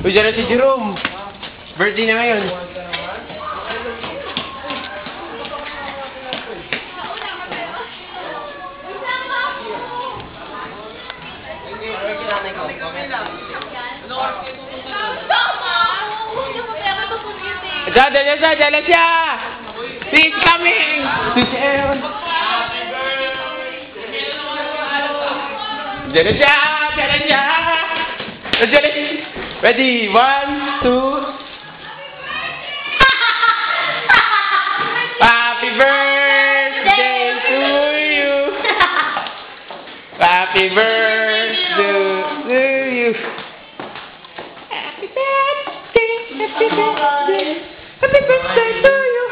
Uy, dyan na si Jerome. Birthday na ngayon. Dala siya! He's coming! Dala siya! Ready? 1, 2. Happy birthday to you! Happy birthday to you! Happy birthday! Happy birthday! Happy birthday to you!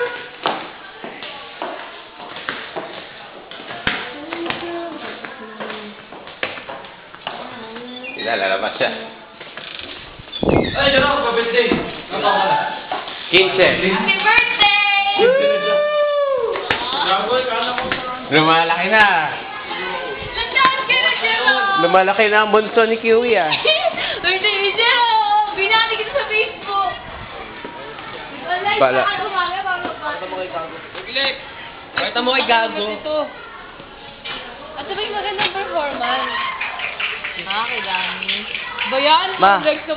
Lalabas siya. Ay, dyan ako, pa-birthday. Ano ka pala? 15. Happy birthday! Lumalaki na. Lantaan ka na, Jerome! Lumalaki na ang bunso ni Kiwi ah. Birthday, Jerome! Binati kita sa Facebook! Wala, Bala. saan umaga, Pakita mo kay Gago. Philip! Pakita mo kay Gago. At sabay magandang performance. Kay Dani. Ba yan? Ma. Flex naman.